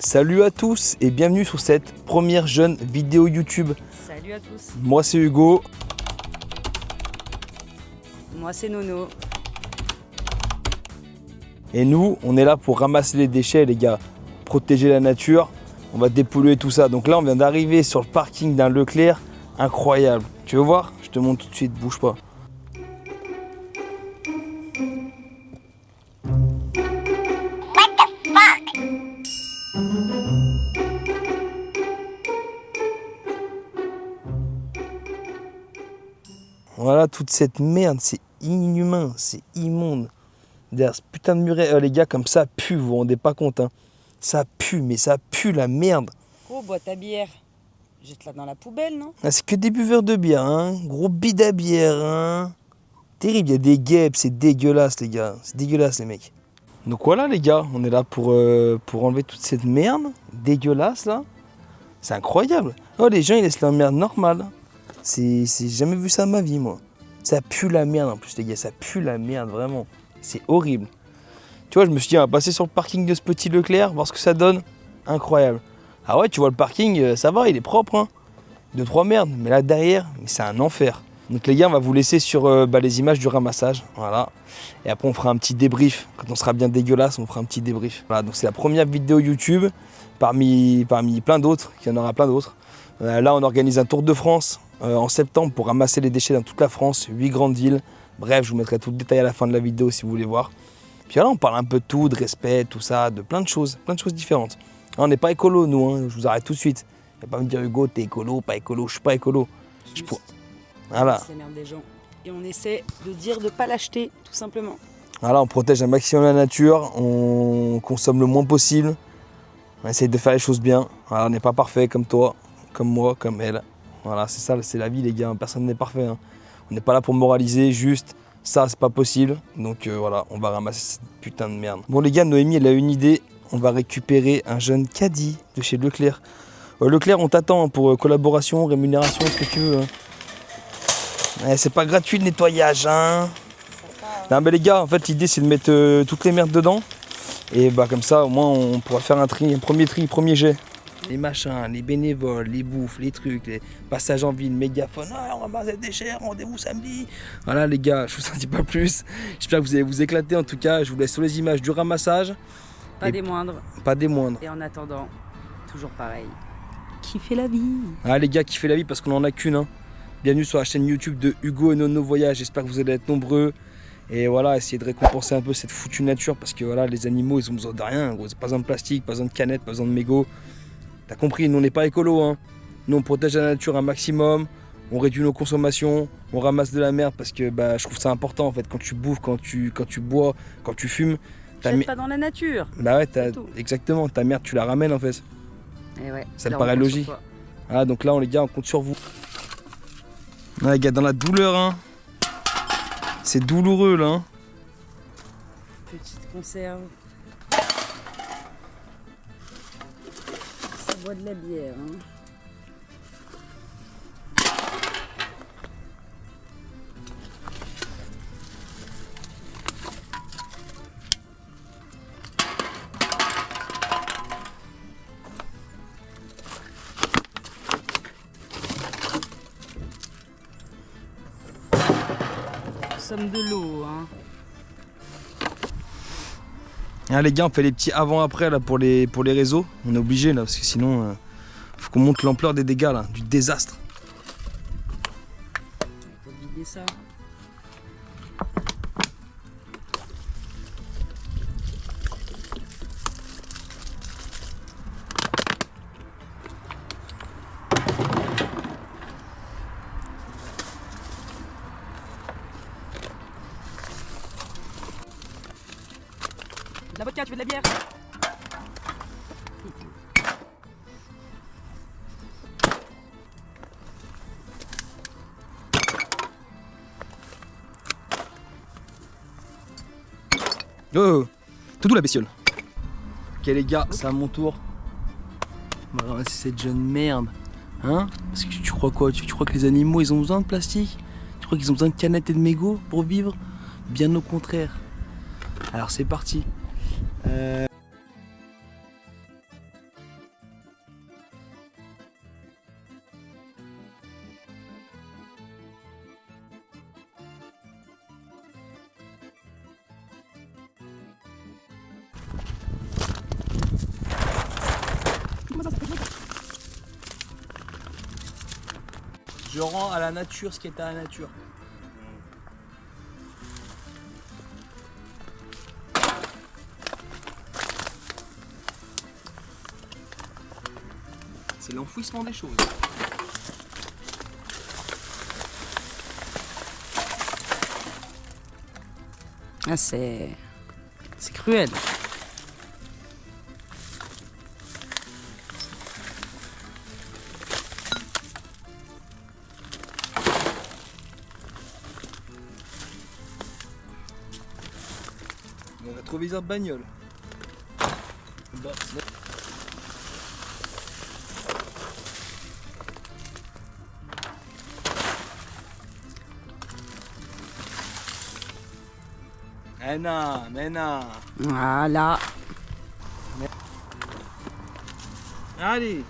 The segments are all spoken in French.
Salut à tous et bienvenue sur cette première jeune vidéo YouTube. Salut à tous. Moi c'est Hugo. Moi c'est Nono. Et nous, on est là pour ramasser les déchets les gars. Protéger la nature, on va dépolluer tout ça. Donc là on vient d'arriver sur le parking d'un Leclerc. Incroyable. Tu veux voir? Je te montre tout de suite, bouge pas. Voilà toute cette merde, c'est inhumain, c'est immonde. Derrière ce putain de muret, les gars, comme ça pue, vous vous rendez pas compte. Hein. Ça pue, mais ça pue la merde. Oh, bois ta bière. Jette-la dans la poubelle, non? Ah, c'est que des buveurs de bière, hein. Gros bide à bière, hein. Terrible, il y a des guêpes, c'est dégueulasse les gars. C'est dégueulasse les mecs. Donc voilà les gars, on est là pour enlever toute cette merde dégueulasse là. C'est incroyable. Oh les gens ils laissent leur merde normale. J'ai jamais vu ça de ma vie moi. Ça pue la merde en plus les gars, ça pue la merde vraiment. C'est horrible. Tu vois, je me suis dit, on va passer sur le parking de ce petit Leclerc, voir ce que ça donne. Incroyable. Ah ouais, tu vois le parking, ça va, il est propre. Hein. 2-3 merdes. Mais là derrière, c'est un enfer. Donc les gars, on va vous laisser sur les images du ramassage. Voilà. Et après, on fera un petit débrief. Quand on sera bien dégueulasse, on fera un petit débrief. Voilà, donc c'est la première vidéo YouTube parmi plein d'autres. Il y en aura plein d'autres. Là, on organise un tour de France en septembre pour ramasser les déchets dans toute la France, 8 grandes villes. Bref, je vous mettrai tout le détail à la fin de la vidéo si vous voulez voir. Puis là, on parle un peu de tout, de respect, tout ça, de plein de choses différentes. On n'est pas écolo, nous, hein, je vous arrête tout de suite. Il ne va pas me dire, Hugo, t'es écolo, pas écolo, je suis pas écolo. Voilà. C'est la merde des gens. Et on essaie de dire de ne pas l'acheter, tout simplement. Voilà, on protège un maximum la nature, on consomme le moins possible. On essaye de faire les choses bien. Voilà, on n'est pas parfait comme toi, comme moi, comme elle. Voilà, c'est ça, c'est la vie, les gars. Personne n'est parfait. Hein. On n'est pas là pour moraliser, juste ça, c'est pas possible. Donc voilà, on va ramasser cette putain de merde. Bon, les gars, Noémie, elle a une idée. On va récupérer un jeune caddie de chez Leclerc. Leclerc, on t'attend pour collaboration, rémunération, ce que tu veux. Hein. C'est pas gratuit le nettoyage, hein. Non, mais les gars, en fait, l'idée, c'est de mettre toutes les merdes dedans. Et bah, comme ça, au moins, on pourra faire un premier jet. Les machins, les bénévoles, les bouffes, les trucs, les passages en ville, mégaphone, on ramasse les déchets, rendez-vous samedi. Voilà les gars, je vous en dis pas plus. J'espère que vous allez vous éclater en tout cas. Je vous laisse sur les images du ramassage. Pas des moindres. Pas des moindres. Et en attendant, toujours pareil. Kiffez la vie. Ah les gars, kiffez la vie parce qu'on en a qu'une. Hein. Bienvenue sur la chaîne YouTube de Hugo et Nono Voyage. J'espère que vous allez être nombreux. Et voilà, essayer de récompenser un peu cette foutue nature parce que voilà, les animaux, ils ont besoin de rien. Gros. Pas besoin de plastique, pas besoin de canettes, pas besoin de mégots. T'as compris, nous on n'est pas écolo, hein. Nous on protège la nature un maximum, on réduit nos consommations, on ramasse de la merde parce que bah, je trouve ça important en fait quand tu bouffes, quand tu bois, quand tu fumes. Jette pas dans la nature. Bah ouais, exactement, ta merde tu la ramènes en fait. Et ouais, ça me paraît logique. Ah donc là les gars on compte sur vous. Ouais, les gars dans la douleur hein. C'est douloureux là. Hein. Petite conserve. Bois de la bière. Hein. Nous sommes de l'eau. Hein. Ah, les gars, on fait les petits avant-après là pour les réseaux. On est obligé là parce que sinon, faut qu'on montre l'ampleur des dégâts là, du désastre. On peut vider ça. De la vodka, tu veux de la bière? Oh, tout doux la bestiole. Ok les gars, c'est à mon tour. On va ramasser cette jeune merde. Hein? Parce que tu crois quoi? Tu crois que les animaux ils ont besoin de plastique? Tu crois qu'ils ont besoin de canettes et de mégots pour vivre? Bien au contraire. Alors c'est parti. Je rends à la nature ce qui est à la nature. C'est l'enfouissement des choses. Ah, c'est cruel. Le rétroviseur de bagnole. Bah, mais non. Voilà. Allez.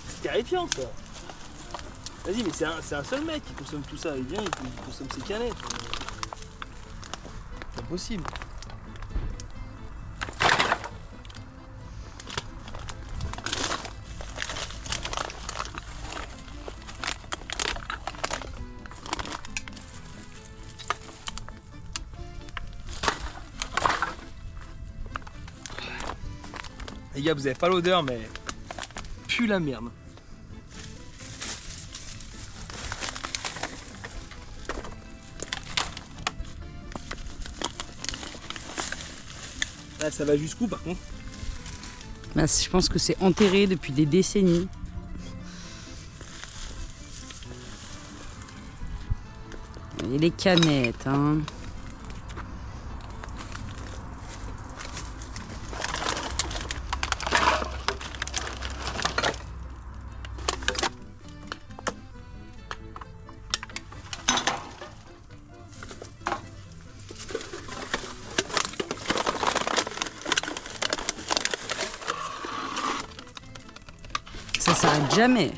C'est terrifiant ça. Vas-y, mais c'est un seul mec qui consomme tout ça. Il vient, il consomme ses canettes. C'est impossible. Les gars, vous avez pas l'odeur, mais pue la merde. Là, ça va jusqu'où par contre? Bah, je pense que c'est enterré depuis des décennies. Et les canettes, hein. Ça s'arrête jamais.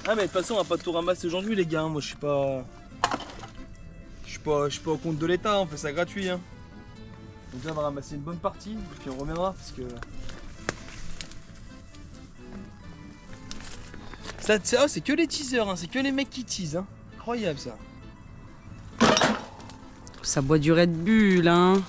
Ah mais de toute façon on va pas tout ramasser aujourd'hui les gars, moi je suis pas au compte de l'État, on fait ça gratuit hein. Donc là on va ramasser une bonne partie et puis on reviendra parce que ça c'est que les teasers hein, c'est que les mecs qui teasent hein. Incroyable ça. Ça boit du Red Bull, hein.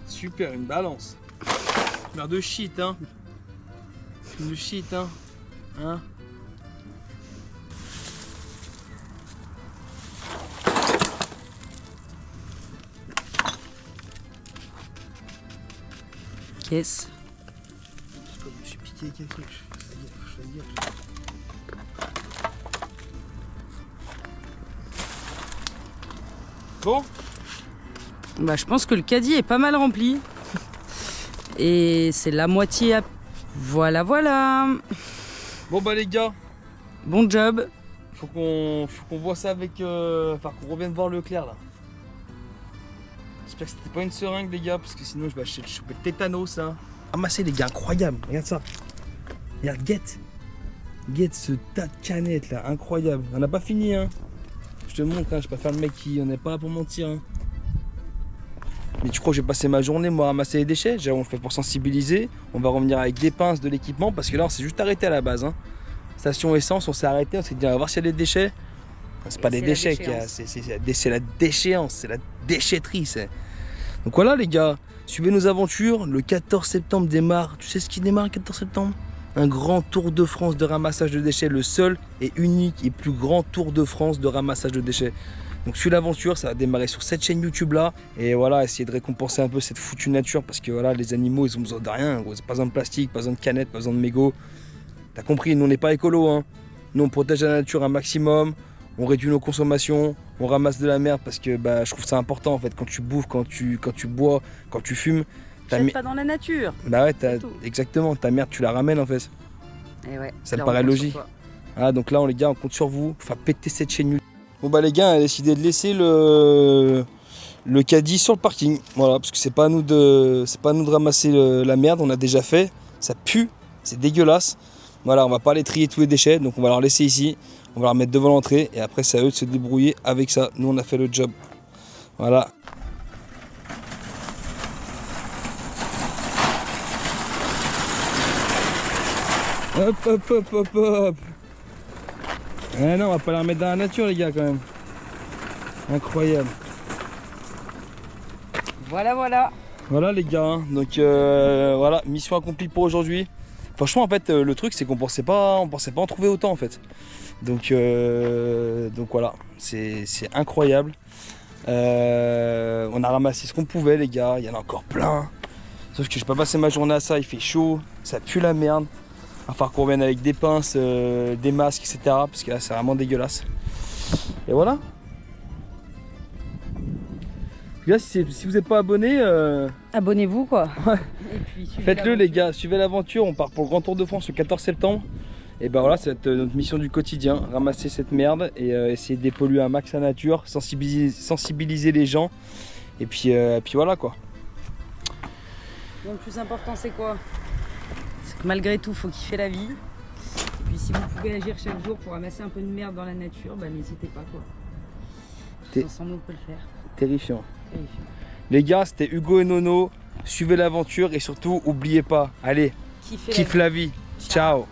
Super, une balance. Merde de shit hein. De shit hein. Hein. Qu'est-ce? Je suis piqué quelque chose. Je fasse gaffe. Bon. Bah, je pense que le caddie est pas mal rempli. Et c'est la moitié à... Voilà, voilà. Bon bah les gars, Bon job. faut qu'on voit ça avec... Enfin qu'on revienne voir Leclerc là. J'espère que c'était pas une seringue les gars, parce que sinon je vais acheter choper le tétanos hein. Ramasser les gars, incroyable, regarde ça. Regarde, guette ce tas de canettes là, incroyable. On n'a pas fini hein. Je te montre, hein, je vais pas faire le mec qui... On n'est pas là pour mentir hein. Mais tu crois que j'ai passé ma journée moi à ramasser les déchets? Déjà on le fait pour sensibiliser. On va revenir avec des pinces, de l'équipement, parce que là on s'est juste arrêté à la base hein. Station essence, on s'est arrêté, on s'est dit on va voir s'il y a des déchets. C'est pas des déchets qu'il y a, c'est la déchéance, c'est la déchetterie. Donc voilà les gars, suivez nos aventures. Le 14 septembre démarre, tu sais ce qui démarre le 14 septembre? Un grand tour de France de ramassage de déchets, le seul et unique et plus grand tour de France de ramassage de déchets. Donc suis l'aventure, ça va démarrer sur cette chaîne YouTube là. Et voilà, essayer de récompenser un peu cette foutue nature, parce que voilà, les animaux ils ont besoin de rien, gros. Pas besoin de plastique, pas besoin de canettes, pas besoin de mégots. T'as compris, nous on n'est pas écolo hein. Nous on protège la nature un maximum, on réduit nos consommations, on ramasse de la merde parce que bah, je trouve ça important en fait quand tu bouffes, quand tu bois, quand tu fumes. Jette pas dans la nature. Bah ouais, exactement, ta merde tu la ramènes en fait. Et ouais, ça me paraît logique. Ah, donc là les gars on compte sur vous pour faire péter cette chaîne. Bon bah les gars on a décidé de laisser le caddie sur le parking. Voilà, parce que c'est pas à nous de ramasser la merde, on a déjà fait. Ça pue, c'est dégueulasse. Voilà, on va pas aller trier tous les déchets, donc on va leur laisser ici. On va leur mettre devant l'entrée et après c'est à eux de se débrouiller avec ça. Nous on a fait le job. Voilà. Hop hop hop hop hop. Ah non, on va pas la remettre dans la nature les gars quand même. Incroyable. Voilà, voilà. Voilà les gars, hein. Donc voilà, mission accomplie pour aujourd'hui. Franchement en fait le truc c'est qu'on pensait pas en trouver autant en fait. Donc voilà, c'est incroyable. On a ramassé ce qu'on pouvait les gars, il y en a encore plein. Sauf que je peux pas passer ma journée à ça, il fait chaud, ça pue la merde. Il va falloir qu'on revienne avec des pinces, des masques, etc. Parce que là c'est vraiment dégueulasse. Et voilà. Les gars, si vous n'êtes pas abonné, abonnez-vous quoi. Ouais. Faites-le les gars, suivez l'aventure, on part pour le Grand Tour de France le 14 septembre. Et ben voilà, c'est notre mission du quotidien, ramasser cette merde et essayer de dépolluer un max la nature, sensibiliser les gens. Et puis voilà quoi. Donc le plus important c'est quoi? C'est que malgré tout, faut kiffer la vie. Et puis si vous pouvez agir chaque jour pour ramasser un peu de merde dans la nature, bah n'hésitez pas quoi. Tous ensemble on peut le faire. Terrifiant. Les gars, c'était Hugo et Nono. Suivez l'aventure et surtout, n'oubliez pas, allez, kiffe la vie. Ciao.